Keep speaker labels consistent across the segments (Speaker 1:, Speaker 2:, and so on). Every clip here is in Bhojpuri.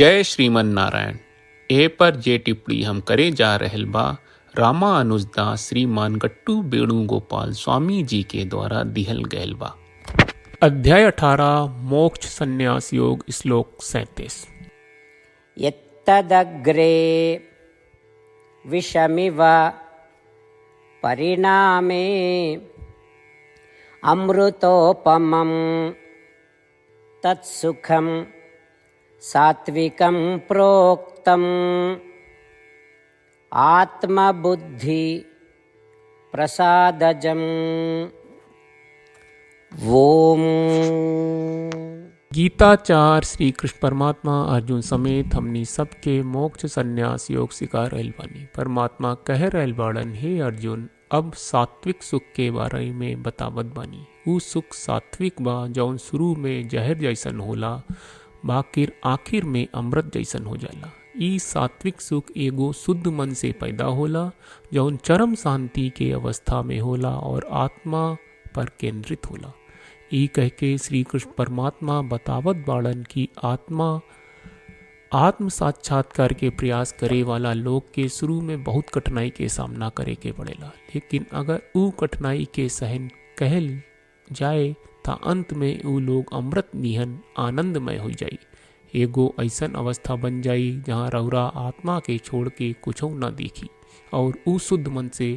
Speaker 1: जय श्रीमन नारायण। ए पर जे टिप्पणी हम करे जा रहल बा रामानुजदास श्रीमान गट्टू वेणुगोपाल स्वामी जी के द्वारा दिहल गयल बा। अध्याय 18 मोक्ष संन्यास योग श्लोक 37।
Speaker 2: यत्तदग्रे विषमिव परिणामे अमृतोपमं तत्सुखं सात्विकं प्रोक्तम् आत्मबुद्धि प्रसादजम्। ओम।
Speaker 1: गीताचार श्री कृष्ण परमात्मा अर्जुन समेत हमनी सबके मोक्ष संन्यास योग सिखा रहल बानी। परमात्मा कह रहल बाड़न, हे अर्जुन, अब सात्विक सुख के बारे में बतावत बानी। ऊ सुख सात्विक बा जौन शुरू में जहर जैसन होला, बाकिर आखिर में अमृत जैसन हो जाला। ई सात्विक सुख एगो शुद्ध मन से पैदा होला जौन चरम शांति के अवस्था में होला और आत्मा पर केंद्रित होला। ई कह के श्री कृष्ण परमात्मा बतावत बाड़न की आत्म साक्षात्कार के प्रयास करे वाला लोग के शुरू में बहुत कठिनाई के सामना करे के पड़ेला, लेकिन अगर ऊ कठिनाई के सहन कहल जाए ता अंत में ऊ लोग अमृत निहन आनंदमय हो जाई। एगो ऐसन अवस्था बन जाई जहाँ रौरा आत्मा के छोड़ के कुछ न देखी और ऊ शुद्ध मन से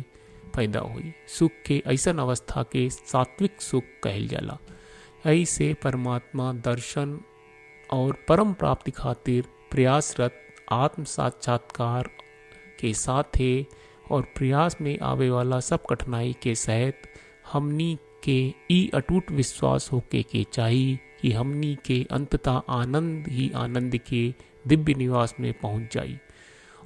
Speaker 1: पैदा हुई। सुख के ऐसन अवस्था के सात्विक सुख कहल जाला। ऐसे परमात्मा दर्शन और परम प्राप्ति खातिर प्रयासरत आत्म साक्षात्कार के साथ है और प्रयास में आवे वाला सब कठिनाई के सहित हमनी के ई अटूट विश्वास होके के चाहिए कि हमनी के अंततः आनंद ही आनंद के दिव्य निवास में पहुंच जाई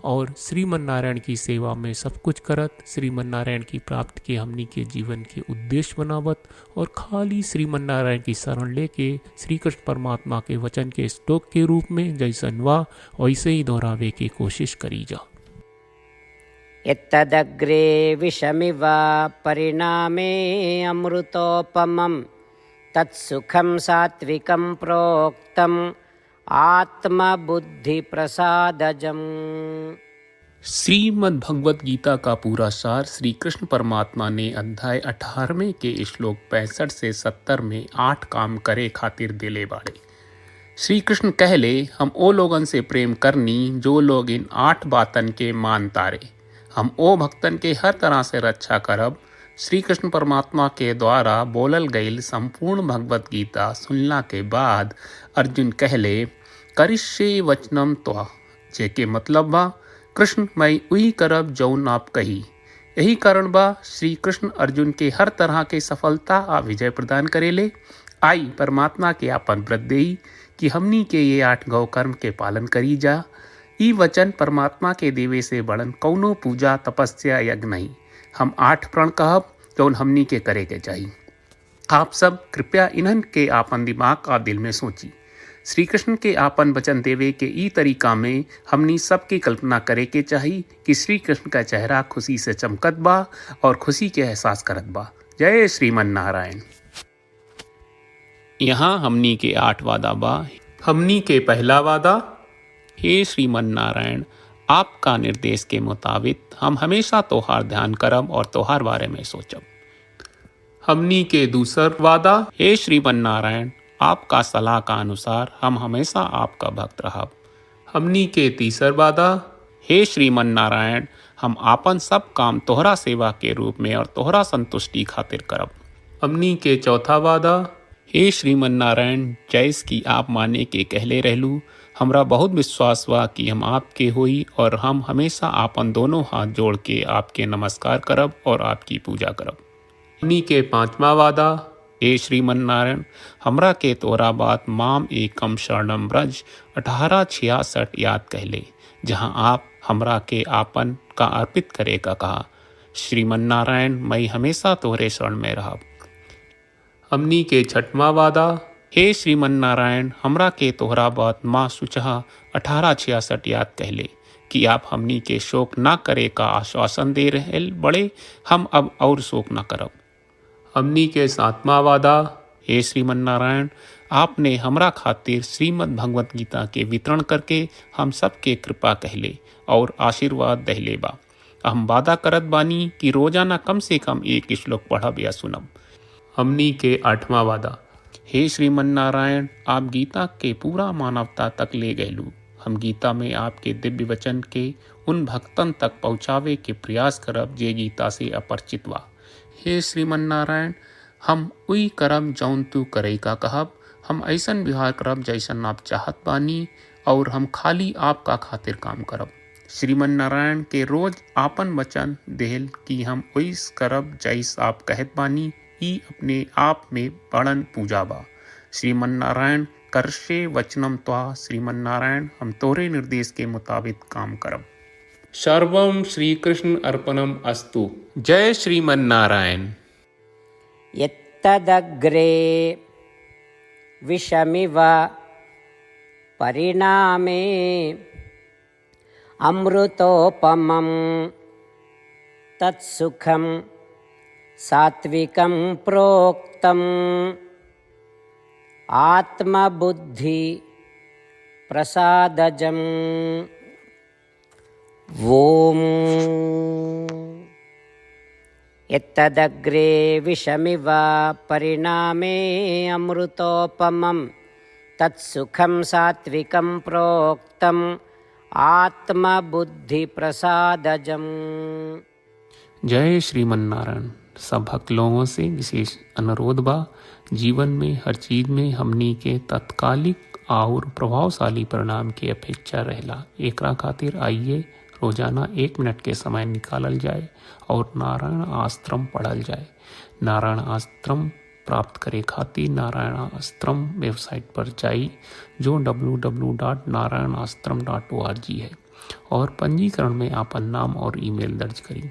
Speaker 1: और श्रीमन नारायण की सेवा में सब कुछ करत श्रीमन नारायण की प्राप्ति के हमनी के जीवन के उद्देश्य बनावत और खाली श्रीमन नारायण की शरण लेके श्री कृष्ण परमात्मा के वचन के श्लोक के रूप में जैसन वा वैसे ही दोहरावे की कोशिश करी जा।
Speaker 2: यत्तदग्रे विषमिव परिणामे अमृतोपमं तत्सुखं सात्विकं प्रोक्तम् आत्मबुद्धि प्रसादजम्।
Speaker 1: श्रीमद् भगवत गीता का पूरा सार श्री कृष्ण परमात्मा ने अध्याय 18वें के श्लोक 65 से 70 में 8 काम करे खातिर दिले बाड़े। श्री कृष्ण कहले, हम ओ लोगन से प्रेम करनी जो लोग इन 8 बातन के मान तारे। हम ओ भक्तन के हर तरह से रक्षा करब। श्री कृष्ण परमात्मा के द्वारा बोलल गईल संपूर्ण भगवत गीता सुनला के बाद अर्जुन कहले, करिष्ये वचनम त्वा, जेके मतलब बा कृष्ण मैं उही करब जौन आप कही। यही कारण बा श्री कृष्ण अर्जुन के हर तरह के सफलता आ विजय प्रदान करेले। आई परमात्मा के आपन व्रत देई कि हमनी के ये 8 गौ कर्म के पालन करी जा। ई वचन परमात्मा के देवे से बड़न कौनो पूजा तपस्या यज्ञ नहीं। हम 8 प्रण कहब जौन हमनी के करे के चाहिए। आप सब कृपया इन्हन के आपन दिमाग और दिल में सोची। श्री कृष्ण के आपन वचन देवे के ई तरीका में हमनी सबकी कल्पना करे के चाहिए कि श्री कृष्ण का चेहरा खुशी से चमकत बा और खुशी के एहसास करत बा। जय श्रीमन नारायण। यहाँ हमनी के 8 वादा बा। हमनी के पहला वादा, हे श्रीमन नारायण, आपका निर्देश के मुताबिक हम हमेशा तोहार ध्यान करब और तोहार बारे में सोचब। हमनी के दूसर वादा, हे श्रीमन नारायण, आपका सलाह का अनुसार हम हमेशा आपका भक्त रहब। हमनी के तीसर वादा, हे श्रीमन नारायण, हम आपन सब काम तोहरा सेवा के रूप में और तोहरा संतुष्टि खातिर करब। हमनी के चौथा वादा, हे श्रीमन नारायण, जैस की आप माने के कहले रहलू, हमरा बहुत विश्वास बा कि हम आपके होई और हम हमेशा आपन दोनों हाथ जोड़ के आपके नमस्कार करब और आपकी पूजा करब। हमनी के 5वां वादा, हे श्रीमन नारायण, हमरा के तोरा बात माम एकम शरणम ब्रज 1866 याद कहले, जहाँ आप हमरा के आपन का अर्पित करे का कहा। श्रीमन नारायण, मैं हमेशा तोहरे शरण में रहब। हमनी के 6वां वादा, हे श्रीमन नारायण, हमरा के तोहरा बात माँ सुचहा 1866 याद कहले कि आप हमनी के शोक ना करे का आश्वासन दे रहे बड़े। हम अब और शोक ना करब। हमनी के 7वां वादा, हे श्रीमन नारायण, आपने हमरा खातिर श्रीमद् भगवत गीता के वितरण करके हम सबके कृपा कहले और आशीर्वाद दहले बा। हम वादा करत बानी कि रोजाना कम से कम एक श्लोक पढ़ब या सुनब। हमनी के 8वां वादा। हे श्रीमन नारायण, आप गीता के पूरा मानवता तक ले गयलू। हम गीता में आपके दिव्य वचन के उन भक्तन तक पहुँचावे के प्रयास करब जे गीता से अपरिचित बा। हे श्रीमन नारायण, हम उई करब जौन तू करे का कहब। हम ऐसन व्यवहार करब जैसन आप चाहत बानी और हम खाली आपका खातिर काम करब। श्रीमन नारायण के रोज आपन वचन देहल कि हम ओइस करब जैस आप कहत बानी, ई अपने आप में बड़न पूजा बा। श्रीमन नारायण, करशे वचनम त्वा। श्रीमन नारायण, हम तोरे निर्देश के मुताबिक काम करब। सर्वम श्री कृष्ण अर्पणम अस्तु। जय श्रीमन नारायण।
Speaker 2: यत्तदग्रे विषमिव परिणामे अमृतोपमं तत्सुखं सात्विकं प्रोक्तम् आत्मबुद्धि प्रसादजम्। ॐ यत्तदग्रे विषमिव परिणामे अमृतोपमं तत्सुखं सात्विकं प्रोक्तम् आत्मबुद्धि प्रसादजम्।
Speaker 1: जय श्रीमन नारायण। सब भक्त लोगों से विशेष अनुरोध बा, जीवन में हर चीज में हमनी के तत्कालिक और प्रभावशाली परिणाम की अपेक्षा रहेला। एकरा खातिर आइए रोजाना 1 मिनट के समय निकालल जाए और नारायण आश्रम पढ़ल जाए। नारायण आश्रम प्राप्त करे खातिर नारायण आश्रम वेबसाइट पर जाई, जो www.narayanashram.org है, और पंजीकरण में आपन नाम और ईमेल दर्ज करी।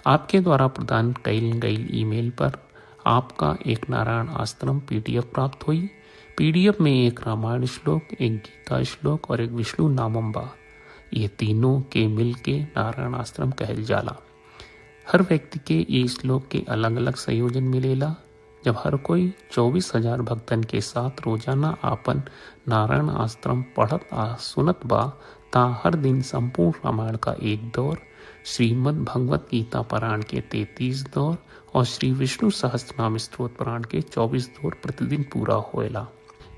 Speaker 1: आपके द्वारा प्रदान कईल गई ईमेल पर आपका एक नारायण आश्रम PDF प्राप्त हुई। PDF में एक रामायण श्लोक, एक गीता श्लोक और एक विष्णु नामम बा। ये तीनों के मिल के नारायण आश्रम कहल जाला। हर व्यक्ति के ये श्लोक के अलग अलग संयोजन मिलेला। जब हर कोई 24,000 भक्तन के साथ रोजाना आपन नारायण आश्रम पढ़त आ सुनत बा, ता हर दिन संपूर्ण रामायण का 1 दौर, श्रीमद् भगवत गीता पारायण के 33 दौर और श्री विष्णु सहस्त्रनाम स्तोत्र पारायण के 24 दौर प्रतिदिन पूरा होएला।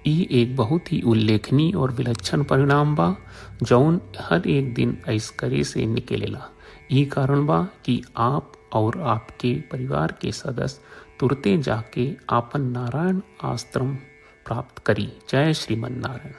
Speaker 1: ई एक बहुत ही उल्लेखनीय और विलक्षण परिणाम बा, जौन हर एक दिन ऐस करे से निकलेला। ई कारण बा कि आप और आपके परिवार के सदस्य तुरते जाके आपन नारायण आश्रम प्राप्त करी। जय श्रीमन नारायण।